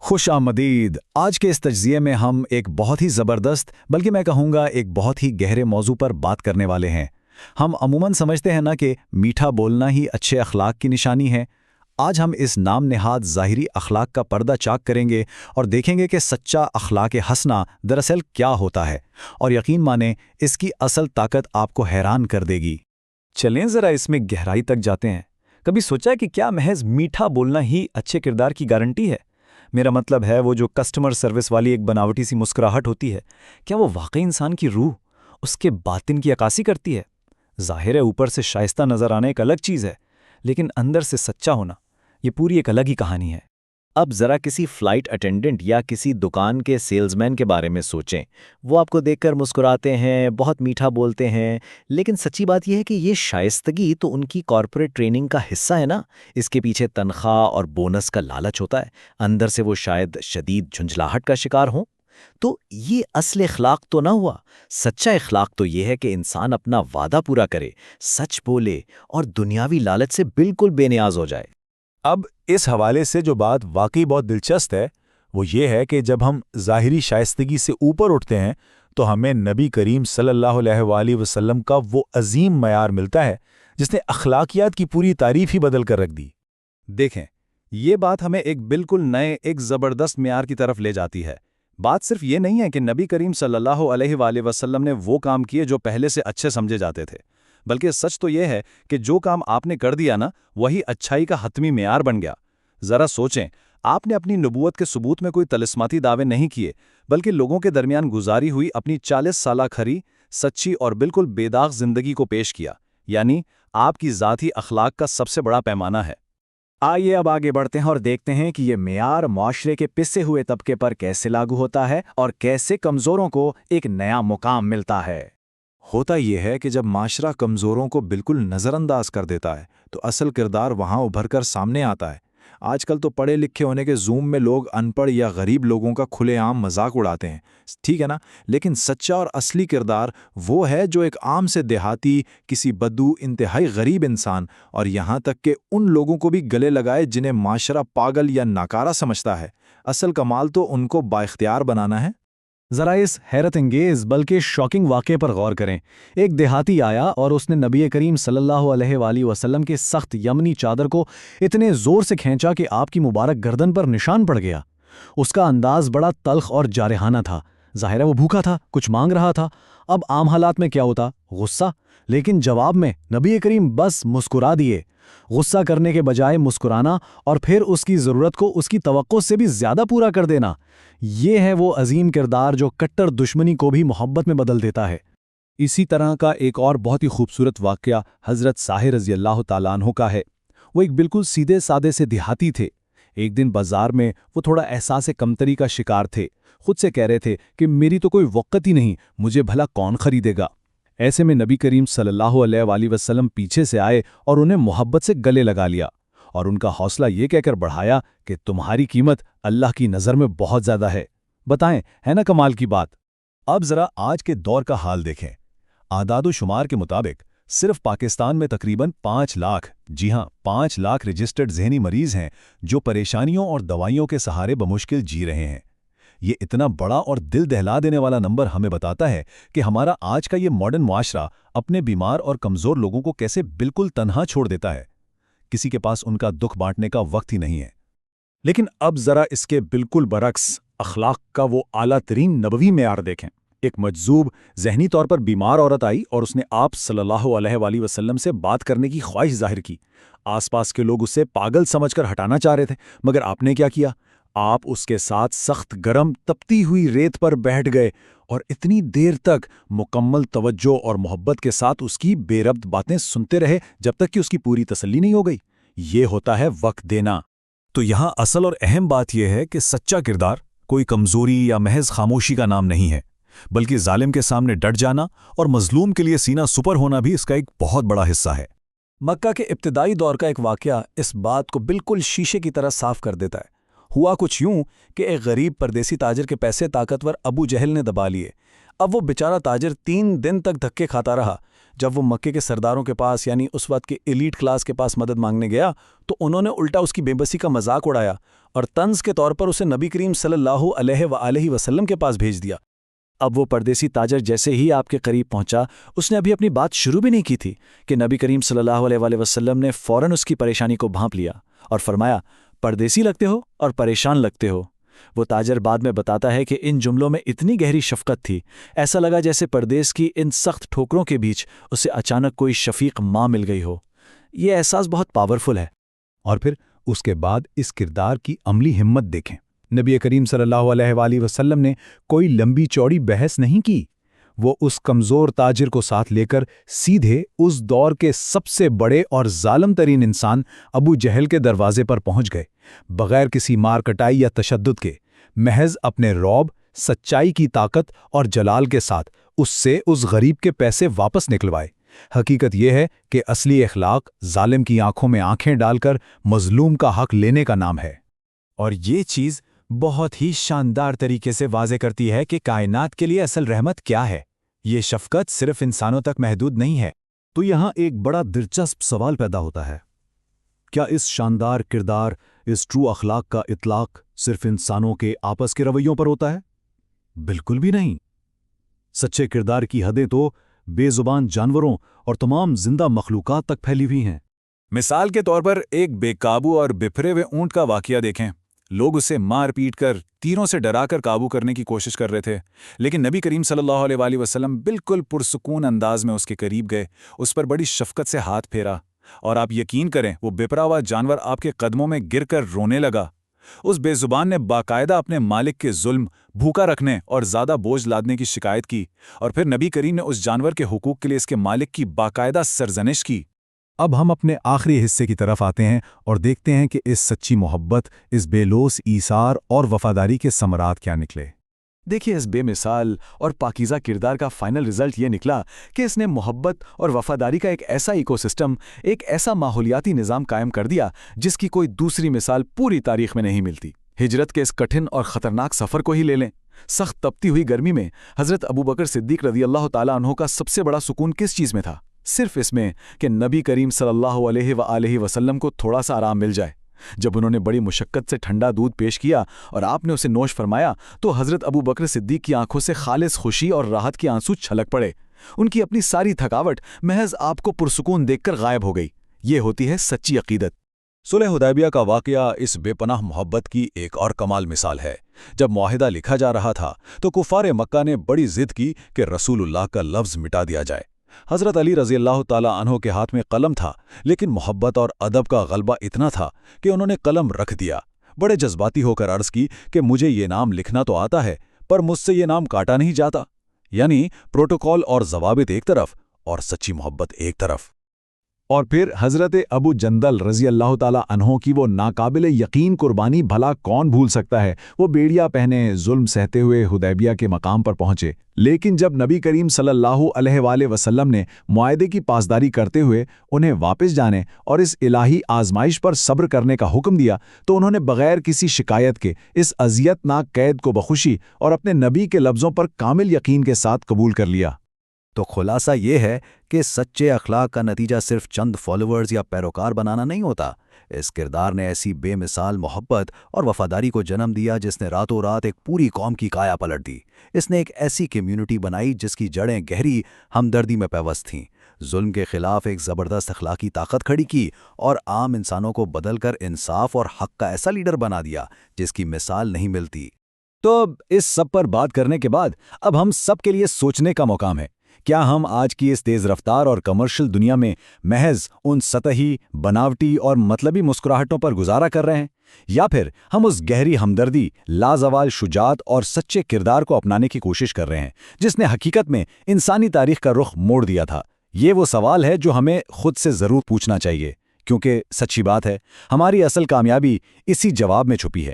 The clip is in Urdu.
خوش آمدید۔ آج کے اس تجزیے میں ہم ایک بہت ہی زبردست بلکہ میں کہوں گا ایک بہت ہی گہرے موضوع پر بات کرنے والے ہیں۔ ہم عموماً سمجھتے ہیں نا کہ میٹھا بولنا ہی اچھے اخلاق کی نشانی ہے۔ آج ہم اس نام نہاد ظاہری اخلاق کا پردہ چاک کریں گے اور دیکھیں گے کہ سچا اخلاق حسنہ دراصل کیا ہوتا ہے، اور یقین مانیں اس کی اصل طاقت آپ کو حیران کر دے گی۔ چلیں ذرا اس میں گہرائی تک جاتے ہیں۔ کبھی سوچا ہے کہ کیا محض میٹھا بولنا ہی اچھے کردار کی گارنٹی ہے؟ میرا مطلب ہے وہ جو کسٹمر سروس والی ایک بناوٹی سی مسکراہٹ ہوتی ہے، کیا وہ واقعی انسان کی روح، اس کے باطن کی عکاسی کرتی ہے؟ ظاہر ہے اوپر سے شائستہ نظر آنا ایک الگ چیز ہے، لیکن اندر سے سچا ہونا یہ پوری ایک الگ ہی کہانی ہے۔ اب ذرا کسی فلائٹ اٹینڈنٹ یا کسی دکان کے سیلز مین کے بارے میں سوچیں۔ وہ آپ کو دیکھ کر مسکراتے ہیں، بہت میٹھا بولتے ہیں، لیکن سچی بات یہ ہے کہ یہ شائستگی تو ان کی کارپوریٹ ٹریننگ کا حصہ ہے نا۔ اس کے پیچھے تنخواہ اور بونس کا لالچ ہوتا ہے، اندر سے وہ شاید شدید جھنجھلاہٹ کا شکار ہوں۔ تو یہ اصل اخلاق تو نہ ہوا۔ سچا اخلاق تو یہ ہے کہ انسان اپنا وعدہ پورا کرے، سچ بولے اور دنیاوی لالچ سے بالکل بے نیاز ہو جائے۔ اب اس حوالے سے جو بات واقعی بہت دلچسپ ہے وہ یہ ہے کہ جب ہم ظاہری شائستگی سے اوپر اٹھتے ہیں تو ہمیں نبی کریم صلی اللہ علیہ وآلہ وسلم کا وہ عظیم معیار ملتا ہے جس نے اخلاقیات کی پوری تعریف ہی بدل کر رکھ دی۔ دیکھیں، یہ بات ہمیں ایک بالکل نئے ایک زبردست معیار کی طرف لے جاتی ہے۔ بات صرف یہ نہیں ہے کہ نبی کریم صلی اللہ علیہ وآلہ وسلم نے وہ کام کیے جو پہلے سے اچھے سمجھے جاتے تھے، بلکہ سچ تو یہ ہے کہ جو کام آپ نے کر دیا نا وہی اچھائی کا حتمی معیار بن گیا۔ ذرا سوچیں، آپ نے اپنی نبوت کے ثبوت میں کوئی طلسماتی دعوے نہیں کیے، بلکہ لوگوں کے درمیان گزاری ہوئی اپنی 40 سالہ کھری، سچی اور بالکل بے داغ زندگی کو پیش کیا، یعنی آپ کی ذاتی اخلاق کا سب سے بڑا پیمانہ ہے۔ آئیے اب آگے بڑھتے ہیں اور دیکھتے ہیں کہ یہ معیار معاشرے کے پسے ہوئے طبقے پر کیسے لاگو ہوتا ہے اور کیسے کمزوروں کو ایک نیا مقام ملتا ہے۔ ہوتا یہ ہے کہ جب معاشرہ کمزوروں کو بالکل نظر انداز کر دیتا ہے تو اصل کردار وہاں ابھر کر سامنے آتا ہے۔ آج کل تو پڑھے لکھے ہونے کے زوم میں لوگ ان پڑھ یا غریب لوگوں کا کھلے عام مذاق اڑاتے ہیں، ٹھیک ہے نا؟ لیکن سچا اور اصلی کردار وہ ہے جو ایک عام سے دیہاتی، کسی بدو، انتہائی غریب انسان اور یہاں تک کہ ان لوگوں کو بھی گلے لگائے جنہیں معاشرہ پاگل یا ناکارہ سمجھتا ہے۔ اصل کمال تو ان کو بااختیار بنانا ہے۔ ذرا اس حیرت انگیز بلکہ شاکنگ واقعے پر غور کریں۔ ایک دیہاتی آیا اور اس نے نبی کریم صلی اللہ علیہ وآلہ وسلم کے سخت یمنی چادر کو اتنے زور سے کھینچا کہ آپ کی مبارک گردن پر نشان پڑ گیا۔ اس کا انداز بڑا تلخ اور جارحانہ تھا۔ ظاہر ہے وہ بھوکا تھا، کچھ مانگ رہا تھا۔ اب عام حالات میں کیا ہوتا؟ غصہ، لیکن جواب میں نبی کریم بس مسکرا دیے۔ غصہ کرنے کے بجائے مسکرانا اور پھر اس کی ضرورت کو اس کی توقع سے بھی زیادہ پورا کر دینا، یہ ہے وہ عظیم کردار جو کٹر دشمنی کو بھی محبت میں بدل دیتا ہے۔ اسی طرح کا ایک اور بہت ہی خوبصورت واقعہ حضرت ساحر رضی اللہ تعالیٰ عنہ کا ہے۔ وہ ایک بالکل سیدھے سادے سے دیہاتی تھے۔ ایک دن بازار میں وہ تھوڑا احساس کمتری کا شکار تھے، خود سے کہہ رہے تھے کہ میری تو کوئی وقت ہی نہیں، مجھے بھلا کون خریدے گا۔ ایسے میں نبی کریم صلی اللہ علیہ وآلہ وسلم پیچھے سے آئے اور انہیں محبت سے گلے لگا لیا اور ان کا حوصلہ یہ کہہ کر بڑھایا کہ تمہاری قیمت اللہ کی نظر میں بہت زیادہ ہے۔ بتائیں، ہے نا کمال کی بات؟ اب ذرا آج کے دور کا حال دیکھیں۔ اعداد و شمار کے مطابق صرف پاکستان میں تقریباً 5 لاکھ، جی ہاں 5 لاکھ رجسٹرڈ ذہنی مریض ہیں جو پریشانیوں اور دوائیوں کے سہارے بمشکل جی رہے ہیں۔ یہ اتنا بڑا اور دل دہلا دینے والا نمبر ہمیں بتاتا ہے کہ ہمارا آج کا یہ ماڈرن معاشرہ اپنے بیمار اور کمزور لوگوں کو کیسے بالکل تنہا چھوڑ دیتا ہے۔ کسی کے پاس ان کا دکھ بانٹنے کا وقت ہی نہیں ہے۔ لیکن اب ذرا اس کے بالکل برعکس اخلاق کا وہ اعلیٰ ترین نبوی معیار دیکھیں۔ ایک مجذوب، ذہنی طور پر بیمار عورت آئی اور اس نے آپ صلی اللہ علیہ وآلہ وسلم سے بات کرنے کی خواہش ظاہر کی۔ آس پاس کے لوگ اسے پاگل سمجھ کر ہٹانا چاہ رہے تھے، مگر آپ نے کیا کیا؟ آپ اس کے ساتھ سخت گرم تپتی ہوئی ریت پر بیٹھ گئے اور اتنی دیر تک مکمل توجہ اور محبت کے ساتھ اس کی بے ربط باتیں سنتے رہے جب تک کہ اس کی پوری تسلی نہیں ہو گئی۔ یہ ہوتا ہے وقت دینا۔ تو یہاں اصل اور اہم بات یہ ہے کہ سچا کردار کوئی کمزوری یا محض خاموشی کا نام نہیں ہے، بلکہ ظالم کے سامنے ڈٹ جانا اور مظلوم کے لیے سینہ سپر ہونا بھی اس کا ایک بہت بڑا حصہ ہے۔ مکہ کے ابتدائی دور کا ایک واقعہ اس بات کو بالکل شیشے کی طرح صاف کر دیتا ہے۔ ہوا کچھ یوں کہ ایک غریب پردیسی تاجر کے پیسے طاقتور ابو جہل نے دبا لیے۔ اب وہ بیچارہ تاجر 3 دن تک دھکے کھاتا رہا، جب وہ مکے کے سرداروں کے پاس یعنی اس وقت کے ایلیٹ کلاس کے پاس مدد مانگنے گیا تو انہوں نے الٹا اس کی بے بسی کا مذاق اڑایا اور طنز کے طور پر اسے نبی کریم صلی اللہ علیہ وآلہ وسلم کے پاس بھیج دیا۔ اب وہ پردیسی تاجر جیسے ہی آپ کے قریب پہنچا، اس نے ابھی اپنی بات شروع بھی نہیں کی تھی کہ نبی کریم صلی اللہ علیہ وآلہ وسلم نے فوراً اس کی پریشانی کو بھانپ لیا اور فرمایا، پردیسی لگتے ہو اور پریشان لگتے ہو۔ وہ تاجر بعد میں بتاتا ہے کہ ان جملوں میں اتنی گہری شفقت تھی، ایسا لگا جیسے پردیس کی ان سخت ٹھوکروں کے بیچ اسے اچانک کوئی شفیق ماں مل گئی ہو۔ یہ احساس بہت پاورفل ہے۔ اور پھر اس کے بعد اس کردار کی عملی ہمت دیکھیں۔ نبی کریم صلی اللہ علیہ وآلہ وسلم نے کوئی لمبی چوڑی بحث نہیں کی، وہ اس کمزور تاجر کو ساتھ لے کر سیدھے اس دور کے سب سے بڑے اور ظالم ترین انسان ابو جہل کے دروازے پر پہنچ گئے، بغیر کسی مار کٹائی یا تشدد کے، محض اپنے رعب، سچائی کی طاقت اور جلال کے ساتھ اس سے اس غریب کے پیسے واپس نکلوائے۔ حقیقت یہ ہے کہ اصلی اخلاق ظالم کی آنکھوں میں آنکھیں ڈال کر مظلوم کا حق لینے کا نام ہے۔ اور یہ چیز بہت ہی شاندار طریقے سے واضح کرتی ہے کہ کائنات کے لیے اصل رحمت کیا ہے۔ یہ شفقت صرف انسانوں تک محدود نہیں ہے۔ تو یہاں ایک بڑا دلچسپ سوال پیدا ہوتا ہے، کیا اس شاندار کردار، اس ٹرو اخلاق کا اطلاق صرف انسانوں کے آپس کے رویوں پر ہوتا ہے؟ بالکل بھی نہیں۔ سچے کردار کی حدیں تو بے زبان جانوروں اور تمام زندہ مخلوقات تک پھیلی ہوئی ہیں۔ مثال کے طور پر ایک بے قابو اور بپھرے ہوئے اونٹ کا واقعہ دیکھیں۔ لوگ اسے مار پیٹ کر، تیروں سے ڈرا کر قابو کرنے کی کوشش کر رہے تھے، لیکن نبی کریم صلی اللہ علیہ وآلہ وسلم بالکل پرسکون انداز میں اس کے قریب گئے، اس پر بڑی شفقت سے ہاتھ پھیرا، اور آپ یقین کریں وہ بپھرا ہوا جانور آپ کے قدموں میں گر کر رونے لگا۔ اس بے زبان نے باقاعدہ اپنے مالک کے ظلم، بھوکا رکھنے اور زیادہ بوجھ لادنے کی شکایت کی، اور پھر نبی کریم نے اس جانور کے حقوق کے لیے اس کے مالک کی باقاعدہ سرزنش کی۔ اب ہم اپنے آخری حصے کی طرف آتے ہیں اور دیکھتے ہیں کہ اس سچی محبت، اس بے لوث ایثار اور وفاداری کے ثمرات کیا نکلے۔ دیکھیے، اس بے مثال اور پاکیزہ کردار کا فائنل رزلٹ یہ نکلا کہ اس نے محبت اور وفاداری کا ایک ایسا ایکو سسٹم، ایک ایسا ماحولیاتی نظام قائم کر دیا جس کی کوئی دوسری مثال پوری تاریخ میں نہیں ملتی۔ ہجرت کے اس کٹھن اور خطرناک سفر کو ہی لے لیں۔ سخت تپتی ہوئی گرمی میں حضرت ابوبکر صدیق رضی اللہ تعالیٰ عنہ کا سب سے بڑا سکون کس چیز میں تھا؟ صرف اس میں کہ نبی کریم صلی اللہ علیہ وآلہ وسلم کو تھوڑا سا آرام مل جائے۔ جب انہوں نے بڑی مشقت سے ٹھنڈا دودھ پیش کیا اور آپ نے اسے نوش فرمایا تو حضرت ابوبکر صدیق کی آنکھوں سے خالص خوشی اور راحت کے آنسو چھلک پڑے۔ ان کی اپنی ساری تھکاوٹ محض آپ کو پرسکون دیکھ کر غائب ہو گئی۔ یہ ہوتی ہے سچی عقیدت۔ صلح حدیبیہ کا واقعہ اس بے پناہ محبت کی ایک اور کمال مثال ہے۔ جب معاہدہ لکھا جا رہا تھا تو کفار مکہ نے بڑی ضد کی کہ رسول اللہ کا لفظ مٹا دیا جائے۔ حضرت علی رضی اللہ تعالیٰ عنہ کے ہاتھ میں قلم تھا، لیکن محبت اور ادب کا غلبہ اتنا تھا کہ انہوں نے قلم رکھ دیا۔ بڑے جذباتی ہو کر عرض کی کہ مجھے یہ نام لکھنا تو آتا ہے، پر مجھ سے یہ نام کاٹا نہیں جاتا۔ یعنی پروٹوکول اور ضوابط ایک طرف اور سچی محبت ایک طرف۔ اور پھر حضرت ابو جندل رضی اللہ تعالیٰ عنہ کی وہ ناقابل یقین قربانی بھلا کون بھول سکتا ہے؟ وہ بیڑیا پہنے ظلم سہتے ہوئے حدیبیہ کے مقام پر پہنچے، لیکن جب نبی کریم صلی اللہ علیہ وآلہ وسلم نے معاہدے کی پاسداری کرتے ہوئے انہیں واپس جانے اور اس الہی آزمائش پر صبر کرنے کا حکم دیا تو انہوں نے بغیر کسی شکایت کے اس اذیت ناک قید کو بخوشی اور اپنے نبی کے لفظوں پر کامل یقین کے ساتھ قبول کر لیا۔ تو خلاصہ یہ ہے کہ سچے اخلاق کا نتیجہ صرف چند فالوورز یا پیروکار بنانا نہیں ہوتا۔ اس کردار نے ایسی بے مثال محبت اور وفاداری کو جنم دیا جس نے راتوں رات ایک پوری قوم کی کایا پلٹ دی۔ اس نے ایک ایسی کمیونٹی بنائی جس کی جڑیں گہری ہمدردی میں پیوست تھیں، ظلم کے خلاف ایک زبردست اخلاقی طاقت کھڑی کی اور عام انسانوں کو بدل کر انصاف اور حق کا ایسا لیڈر بنا دیا جس کی مثال نہیں ملتی۔ تو اب اس سب پر بات کرنے کے بعد اب ہم سب کے لیے سوچنے کا مقام ہے، کیا ہم آج کی اس تیز رفتار اور کمرشل دنیا میں محض ان سطحی، بناوٹی اور مطلبی مسکراہٹوں پر گزارا کر رہے ہیں، یا پھر ہم اس گہری ہمدردی، لازوال شجاعت اور سچے کردار کو اپنانے کی کوشش کر رہے ہیں جس نے حقیقت میں انسانی تاریخ کا رخ موڑ دیا تھا؟ یہ وہ سوال ہے جو ہمیں خود سے ضرور پوچھنا چاہیے، کیونکہ سچی بات ہے، ہماری اصل کامیابی اسی جواب میں چھپی ہے۔